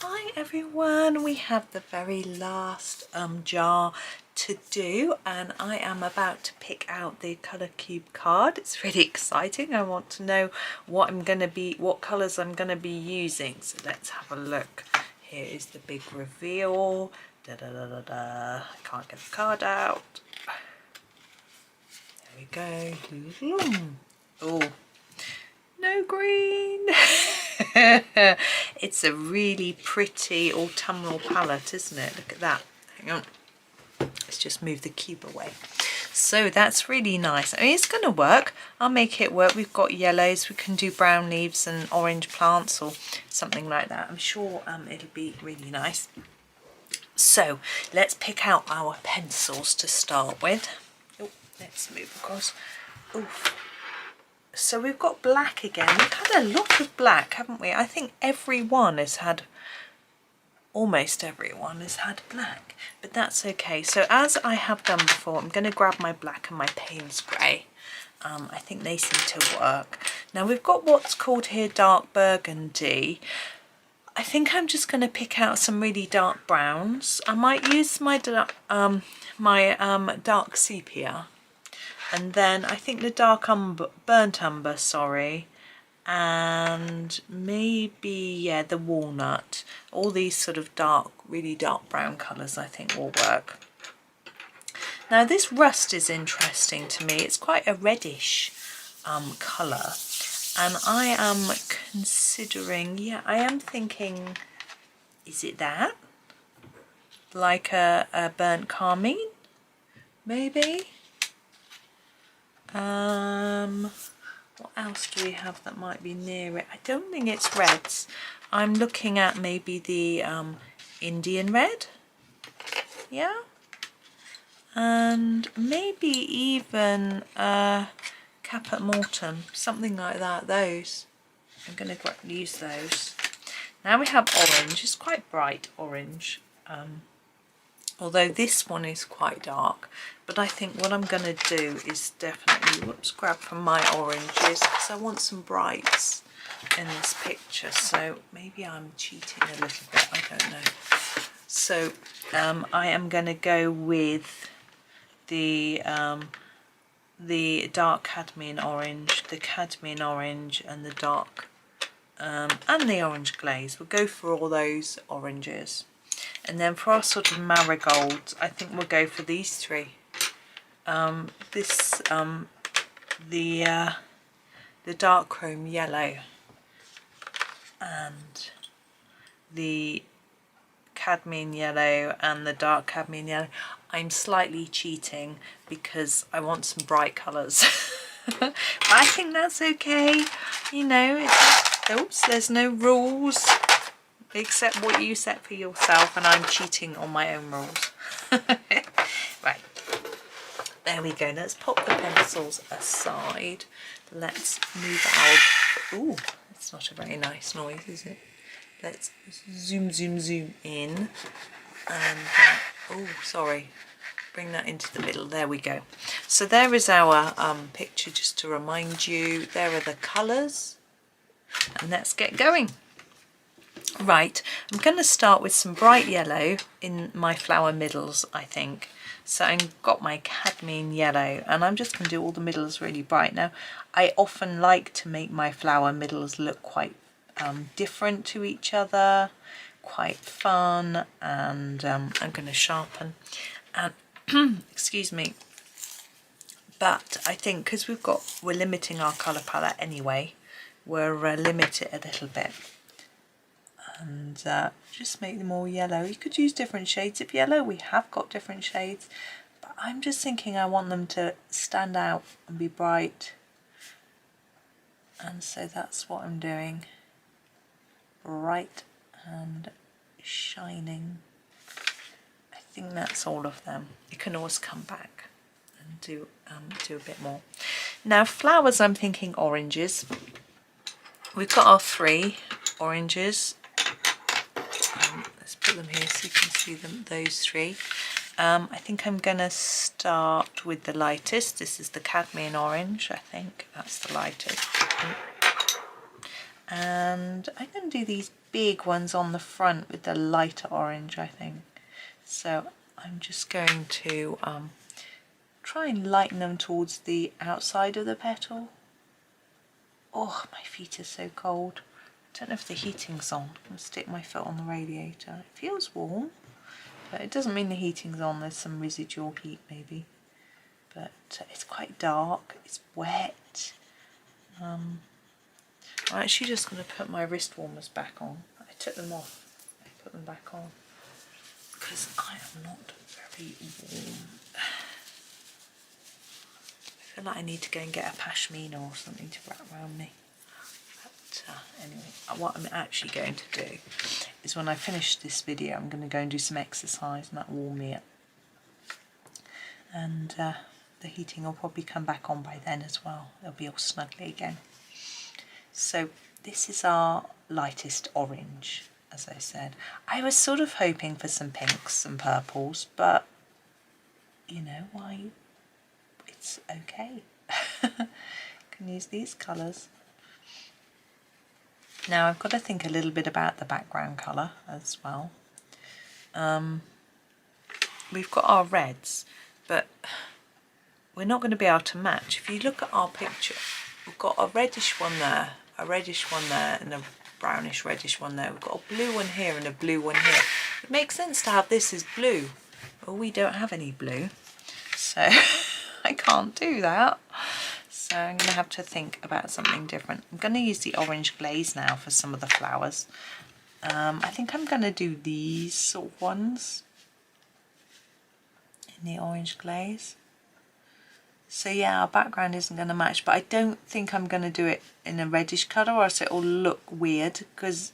Hi everyone, we have the very last jar to do, and I am about to pick out the colour cube card. It's really exciting. I want to know what colours I'm gonna be using. So let's have a look. Here is the big reveal. Da da da da da. I can't get the card out. There we go. Oh, no green. It's a really pretty autumnal palette, isn't it? Look at that. Hang on. Let's just move the cube away. So that's really nice. I mean, it's going to work. I'll make it work. We've got yellows. We can do brown leaves and orange plants or something like that. I'm sure it'll be really nice. So let's pick out our pencils to start with. Oh, let's move across. Oof. So we've got black again. We've had a lot of black, haven't we? I think almost everyone has had black, but that's okay. So as I have done before, I'm going to grab my black and my Paynes grey. I think they seem to work. Now we've got what's called here dark burgundy. I think I'm just going to pick out some really dark browns. I might use my dark sepia. And then I think the dark burnt umber, sorry, and maybe, yeah, the walnut. All these sort of dark, really dark brown colours I think will work. Now this rust is interesting to me. It's quite a reddish colour. And I am considering, yeah, I am thinking, is it that? Like a burnt carmine, maybe? What else do we have that might be near it? I don't think it's reds. I'm looking at maybe the Indian red, yeah, and maybe even caput mortuum, something like that. Those I'm going to use those. Now we have orange. It's quite bright orange. Although this one is quite dark, but I think what I'm going to do is definitely, grab from my oranges, because I want some brights in this picture. So maybe I'm cheating a little bit, I don't know. So I am going to go with the dark cadmium orange, and the dark and the orange glaze. We'll go for all those oranges. And then for our sort of marigolds, I think we'll go for these three. The dark chrome yellow and the cadmium yellow and the dark cadmium yellow. I'm slightly cheating because I want some bright colours. But I think that's okay. You know, oops, there's no rules. Except what you set for yourself, and I'm cheating on my own rules. Right, there we go. Let's pop the pencils aside. Let's move our... Ooh, that's not a very nice noise, is it? Let's zoom in. And, oh, sorry. Bring that into the middle. There we go. So there is our picture, just to remind you. There are the colours. And let's get going. Right, I'm going to start with some bright yellow in my flower middles, I think. So I've got my cadmium yellow, and I'm just going to do all the middles really bright. Now, I often like to make my flower middles look quite different to each other, quite fun, and I'm going to sharpen. And excuse me, but I think because we're limiting our colour palette anyway, we're limited a little bit. And just make them all yellow. You could use different shades of yellow. We have got different shades, but I'm just thinking I want them to stand out and be bright, and so that's what I'm doing. Bright and shining. I think that's all of them. You can always come back and do a bit more. Now flowers, I'm thinking oranges. We've got our 3 oranges. Let's put them here so you can see them, those 3. I think I'm going to start with the lightest. This is the cadmium orange, I think. That's the lightest. And I'm going to do these big ones on the front with the lighter orange, I think. So I'm just going to try and lighten them towards the outside of the petal. Oh, my feet are so cold. I don't know if the heating's on. I'm going to stick my foot on the radiator. It feels warm, but it doesn't mean the heating's on. There's some residual heat maybe. But it's quite dark, it's wet. I'm actually just going to put my wrist warmers back on. I took them off, I put them back on because I am not very warm. I feel like I need to go and get a pashmina or something to wrap around me. But anyway, what I'm actually going to do is when I finish this video, I'm going to go and do some exercise and that will warm me up. And the heating will probably come back on by then as well. It'll be all snuggly again. So this is our lightest orange, as I said. I was sort of hoping for some pinks and purples, but you know why? It's okay. Can use these colours. Now I've got to think a little bit about the background colour as well. We've got our reds, but we're not going to be able to match. If you look at our picture, we've got a reddish one there, a reddish one there, and a brownish reddish one there. We've got a blue one here and a blue one here. It makes sense to have this as blue, but we don't have any blue, so I can't do that. So I'm going to have to think about something different. I'm going to use the orange glaze now for some of the flowers. I think I'm going to do these sort of ones in the orange glaze. So yeah, our background isn't going to match, but I don't think I'm going to do it in a reddish colour or else it will look weird, because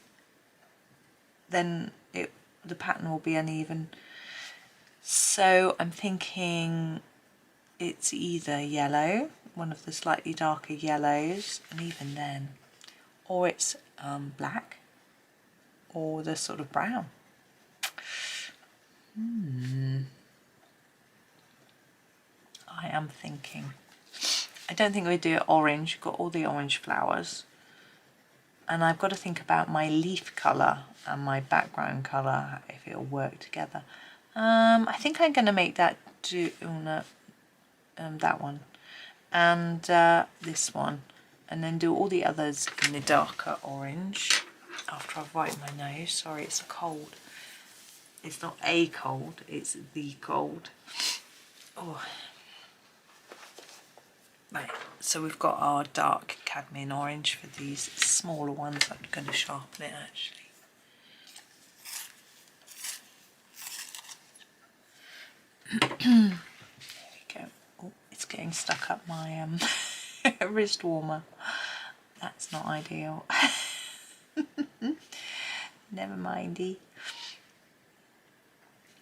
then the pattern will be uneven. So I'm thinking it's either yellow, one of the slightly darker yellows, and even then, or it's black, or the sort of brown. I am thinking. I don't think we do it orange. We've got all the orange flowers. And I've got to think about my leaf colour and my background colour, if it'll work together. I think I'm going to make that do that one and this one, and then do all the others in the darker orange after I've wiped my nose. Sorry, it's a cold. It's not a cold, it's the cold. Oh. Right, so we've got our dark cadmium orange for these smaller ones. I'm going to sharpen it actually. There we go. Oh, it's getting stuck up my wrist warmer. That's not ideal. Never mindy.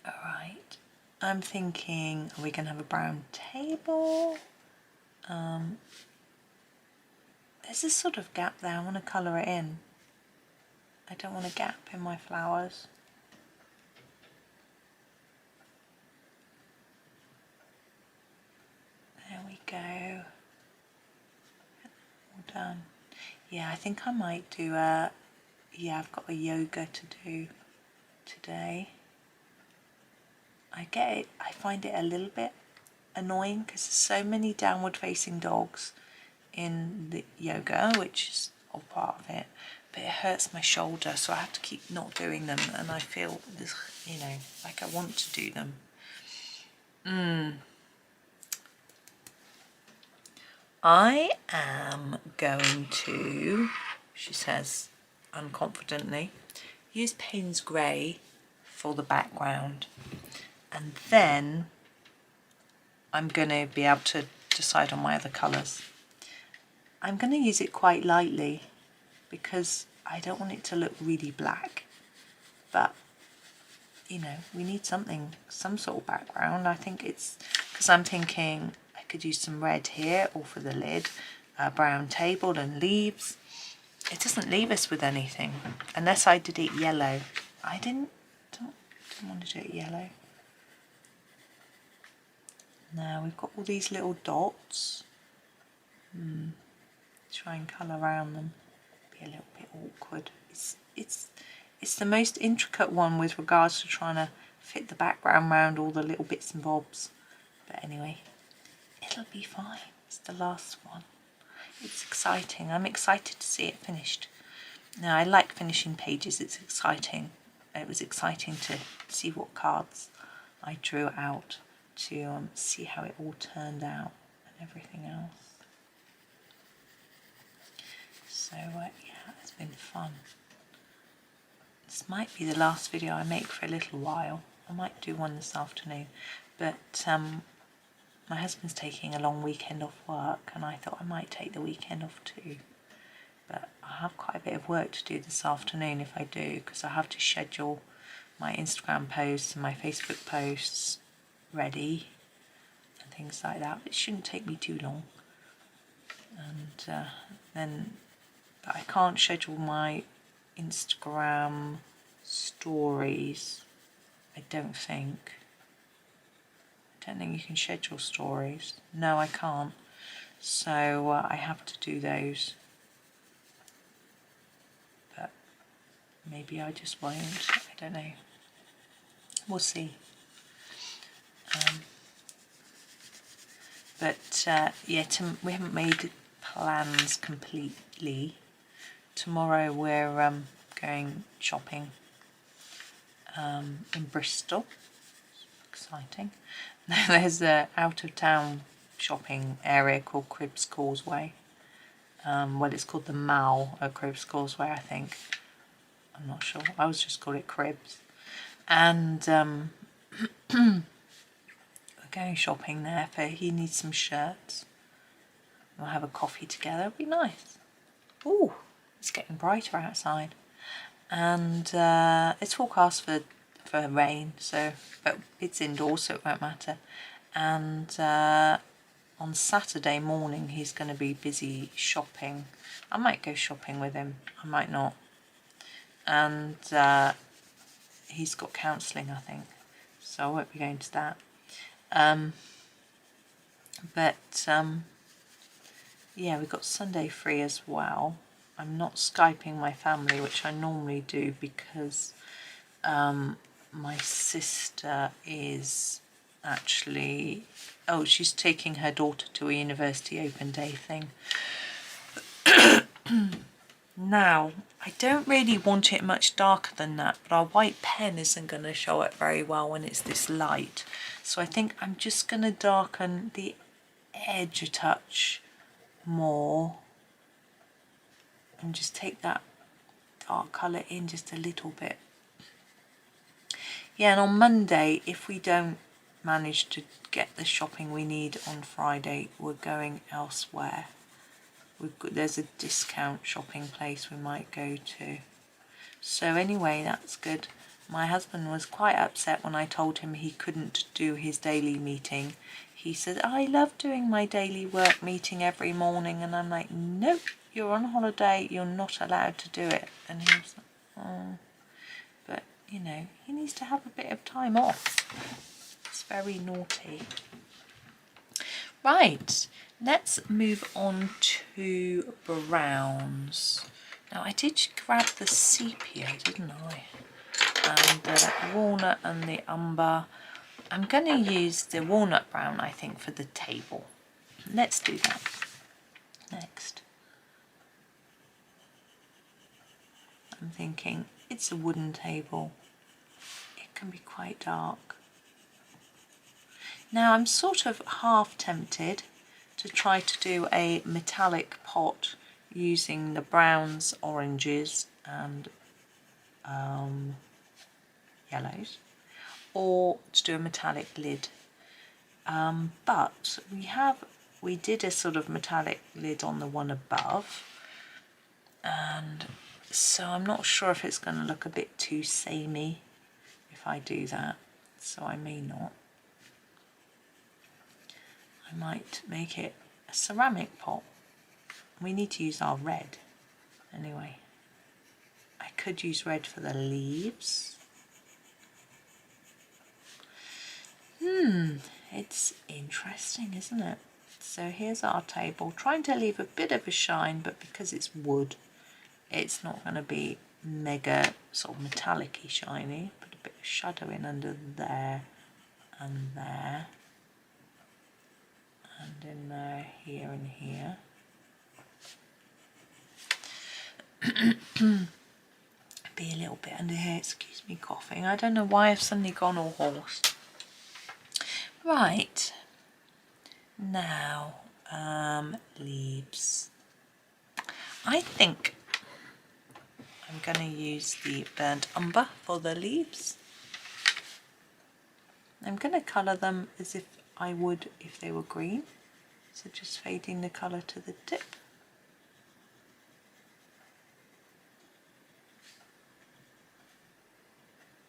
Alright, I'm thinking, are we going to have a brown table? There's this sort of gap there. I want to colour it in. I don't want a gap in my flowers. There we go. All done. Yeah, I think I might do a... Yeah, I've got a yoga to do today. I get it. I find it a little bit annoying because there's so many downward facing dogs in the yoga, which is all part of it, but it hurts my shoulder, so I have to keep not doing them, and I feel this, you know, like I want to do them. I am going to, she says unconfidently, use Payne's Grey for the background, and then I'm going to be able to decide on my other colours. I'm going to use it quite lightly because I don't want it to look really black, but you know, we need something, some sort of background. I think it's because I'm thinking I could use some red here, or for the lid, a brown table and leaves. It doesn't leave us with anything unless I did it yellow. I didn't want to do it yellow. Now we've got all these little dots. Try and colour around them. Be a little bit awkward. it's the most intricate one with regards to trying to fit the background around all the little bits and bobs. But anyway, it'll be fine. It's the last one. It's exciting. I'm excited to see it finished. Now, I like finishing pages. It's exciting. It was exciting to see what cards I drew out, to see how it all turned out and everything else. So yeah, it's been fun. This might be the last video I make for a little while. I might do one this afternoon, but my husband's taking a long weekend off work, and I thought I might take the weekend off too. But I have quite a bit of work to do this afternoon if I do, because I have to schedule my Instagram posts and my Facebook posts ready and things like that. It shouldn't take me too long. And but I can't schedule my Instagram stories, I don't think. I don't think you can schedule stories. No, I can't. So I have to do those. But maybe I just won't. I don't know. We'll see. But yeah, we haven't made plans completely. Tomorrow we're going shopping in Bristol. Exciting. There's a out of town shopping area called Cribbs Causeway. Well, it's called the Mall at Cribbs Causeway, I think. I'm not sure. I was just called it Cribbs. And we're going shopping there. He needs some shirts. We'll have a coffee together. It'll be nice. Ooh, it's getting brighter outside. And it's forecast for rain, so, but it's indoors, so it won't matter. And on Saturday morning he's going to be busy shopping. I might go shopping with him, I might not. And he's got counselling, I think, so I won't be going to that. Yeah, we've got Sunday free as well. I'm not Skyping my family, which I normally do, because my sister is actually, she's taking her daughter to a university open day thing. Now, I don't really want it much darker than that, but our white pen isn't going to show it very well when it's this light. So I think I'm just going to darken the edge a touch more and just take that dark colour in just a little bit. Yeah, and on Monday, if we don't manage to get the shopping we need on Friday, we're going elsewhere. There's a discount shopping place we might go to. So anyway, that's good. My husband was quite upset when I told him he couldn't do his daily meeting. He said, I love doing my daily work meeting every morning. And I'm like, nope, you're on holiday, you're not allowed to do it. And he was like, oh. But, you know, he needs to have a bit of time off. It's very naughty. Right, let's move on to browns. Now, I did grab the sepia, didn't I? And the walnut and the umber. I'm going to use the walnut brown, I think, for the table. Let's do that next. I'm thinking it's a wooden table. It can be quite dark. Now I'm sort of half tempted to try to do a metallic pot using the browns, oranges and yellows, or to do a metallic lid. But we did a sort of metallic lid on the one above, and so I'm not sure if it's going to look a bit too samey if I do that, so I may not. I might make it a ceramic pot. We need to use our red anyway. I could use red for the leaves. It's interesting, isn't it? So here's our table, trying to leave a bit of a shine, but because it's wood, it's not going to be mega sort of metallic-y shiny. Put a bit of shadow in under there and there. And in there, here and here. Be a little bit under here, excuse me coughing. I don't know why I've suddenly gone all hoarse. Right, now leaves. I think I'm going to use the burnt umber for the leaves. I'm going to colour them as if I would if they were green, so just fading the colour to the tip.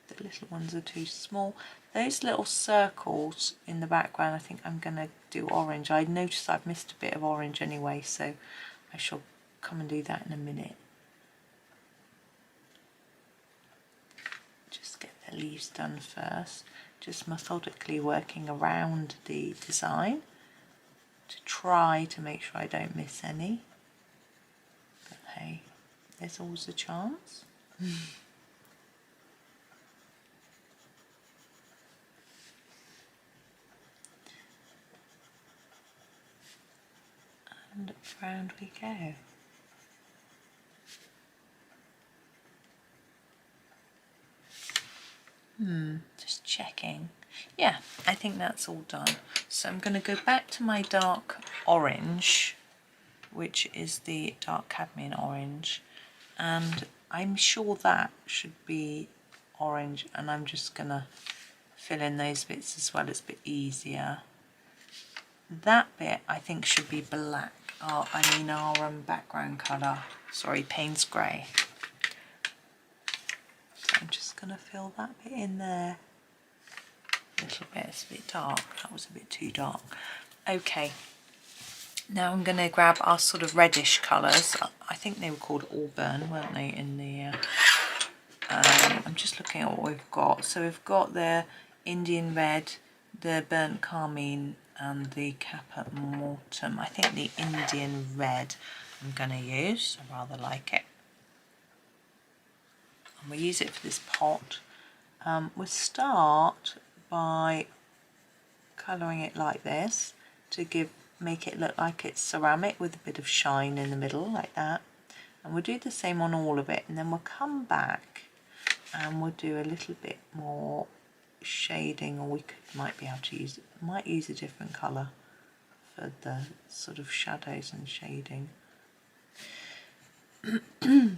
The little ones are too small. Those little circles in the background, I think I'm going to do orange. I noticed I've missed a bit of orange anyway, so I shall come and do that in a minute. Just get the leaves done first. Just methodically working around the design to try to make sure I don't miss any. But hey, there's always a chance. And round we go. Just checking. Yeah, I think that's all done. So I'm going to go back to my dark orange, which is the dark cadmium orange, and I'm sure that should be orange, and I'm just going to fill in those bits as well. It's a bit easier. That bit I think should be black. Our background colour, sorry, Payne's grey. So I'm just going to fill that bit in there. A little bit, it's a bit dark, that was a bit too dark. Okay, now I'm going to grab our sort of reddish colours. I think they were called auburn, weren't they, in the... I'm just looking at what we've got. So we've got the Indian red, the burnt carmine, and the caput mortuum. I think the Indian red I'm going to use. I rather like it. And we'll use it for this pot. We'll start by colouring it like this to make it look like it's ceramic with a bit of shine in the middle, like that. And we'll do the same on all of it, and then we'll come back and we'll do a little bit more shading, or we might be able to use a different colour for the sort of shadows and shading. We'll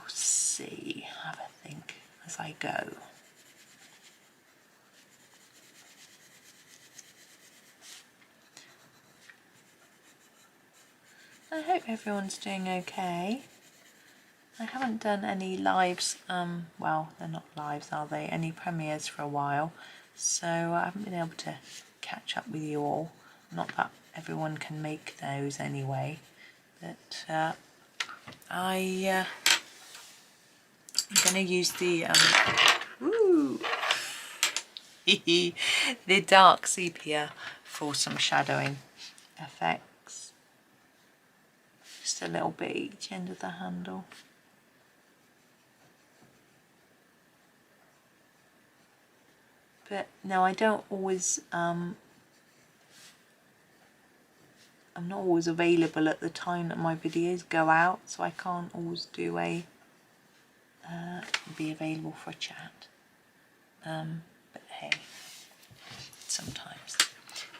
see, have a think as I go. I hope everyone's doing okay. I haven't done any lives, well, they're not lives, are they? Any premieres for a while, so I haven't been able to catch up with you all. Not that everyone can make those anyway, but I'm going to use the the dark sepia for some shadowing effects. Just a little bit each end of the handle. But no, I don't always, I'm not always available at the time that my videos go out, so I can't always do a, be available for a chat. But hey, sometimes.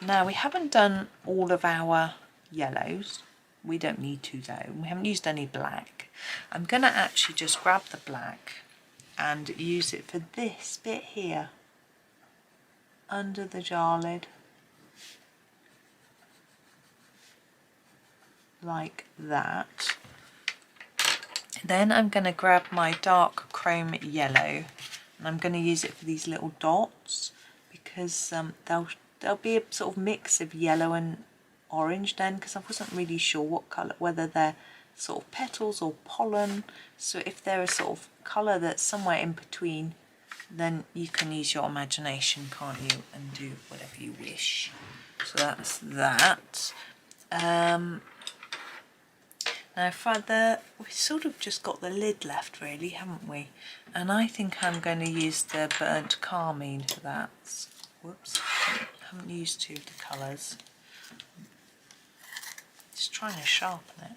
Now, we haven't done all of our yellows. We don't need to though. We haven't used any black. I'm going to actually just grab the black and use it for this bit here. Under the jar lid, like that. Then I'm going to grab my dark chrome yellow, and I'm going to use it for these little dots, because there'll be a sort of mix of yellow and orange then, because I wasn't really sure what colour, whether they're sort of petals or pollen. So if they're a sort of colour that's somewhere in between, then you can use your imagination, can't you, and do whatever you wish. So that's that. Now we've sort of just got the lid left really, haven't we? And I think I'm going to use the burnt carmine for that. Whoops, I haven't used two of the colours. Just trying to sharpen it.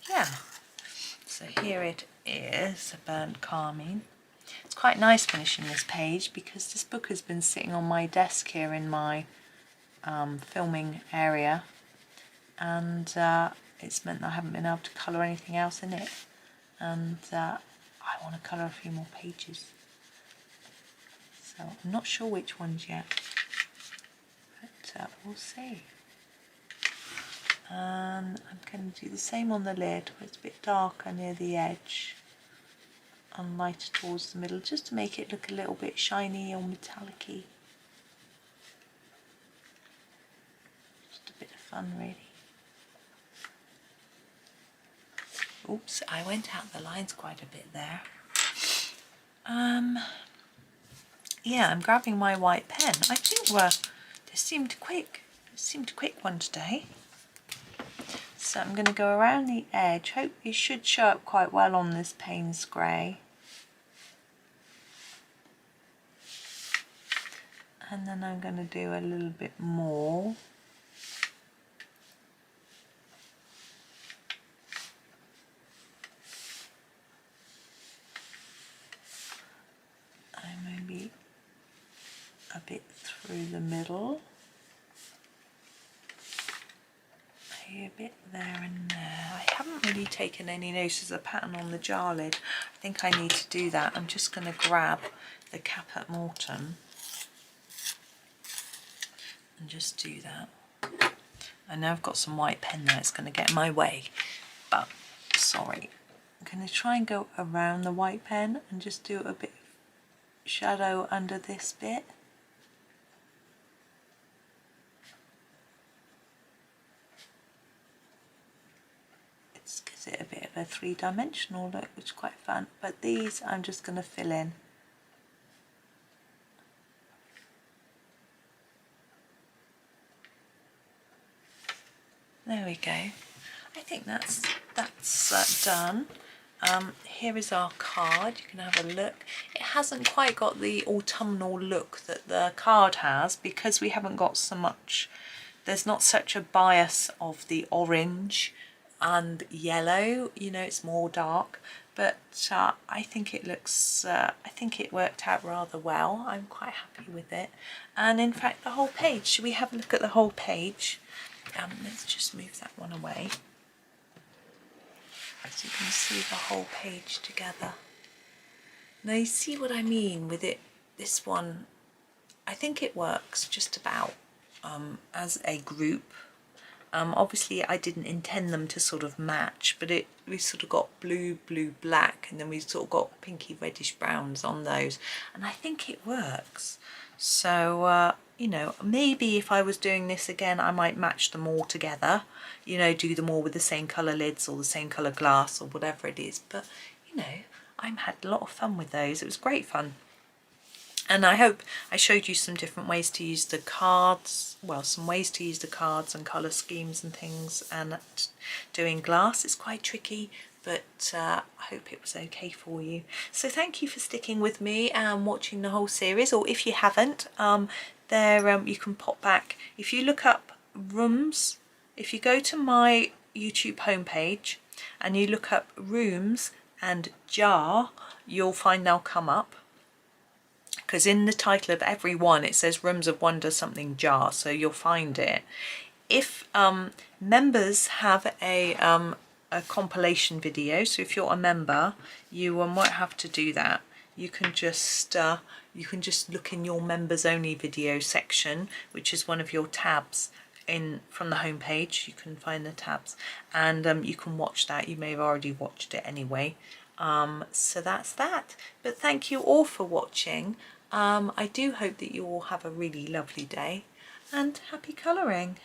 Yeah, so here it is, a burnt carmine. It's quite nice finishing this page because this book has been sitting on my desk here in my filming area, and it's meant that I haven't been able to colour anything else in it, and I want to colour a few more pages, so I'm not sure which ones yet, but we'll see. And I'm going to do the same on the lid, where it's a bit darker near the edge and lighter towards the middle, just to make it look a little bit shiny or metallic-y. Just a bit of fun really. Oops, I went out the lines quite a bit there. Yeah, I'm grabbing my white pen. I think this seemed quick. It seemed a quick one today. So I'm going to go around the edge. Hope it should show up quite well on this Paynes grey. And then I'm going to do a little bit more. And maybe a bit through the middle. A bit there and there. I haven't really taken any notice of the pattern on the jar lid. I think I need to do that. I'm just going to grab the caput mortuum and just do that. I know I've got some white pen there, it's going to get in my way, but sorry. I'm going to try and go around the white pen and just do a bit of shadow under this bit. Gives it a bit of a three-dimensional look, which is quite fun, but these I'm just going to fill in. There we go. I think that's done. Here is our card. You can have a look. It hasn't quite got the autumnal look that the card has because we haven't got so much, there's not such a bias of the orange and yellow, you know, it's more dark, but I think it looks, I think it worked out rather well. I'm quite happy with it. And in fact the whole page, should we have a look at the whole page? Let's just move that one away so you can see the whole page together. Now you see what I mean with it, this one, I think it works just about as a group. Obviously I didn't intend them to sort of match, but we sort of got blue, blue, black, and then we sort of got pinky reddish browns on those, and I think it works. So you know, maybe if I was doing this again I might match them all together, you know, do them all with the same colour lids or the same colour glass or whatever it is, but you know, I had a lot of fun with those. It was great fun. And I hope I showed you some different ways to use the cards, well, some ways to use the cards and colour schemes and things, and doing glass. It's quite tricky, but I hope it was okay for you. So thank you for sticking with me and watching the whole series, or if you haven't, you can pop back. If you look up rooms, if you go to my YouTube homepage and you look up rooms and jar, you'll find they'll come up. Because in the title of every one it says Rooms of Wonder something jar, so you'll find it. If members have a compilation video, so if you're a member you won't have to do that. You can just look in your members only video section, which is one of your tabs from the home page. You can find the tabs and you can watch that. You may have already watched it anyway. So that's that, but thank you all for watching. I do hope that you all have a really lovely day and happy colouring.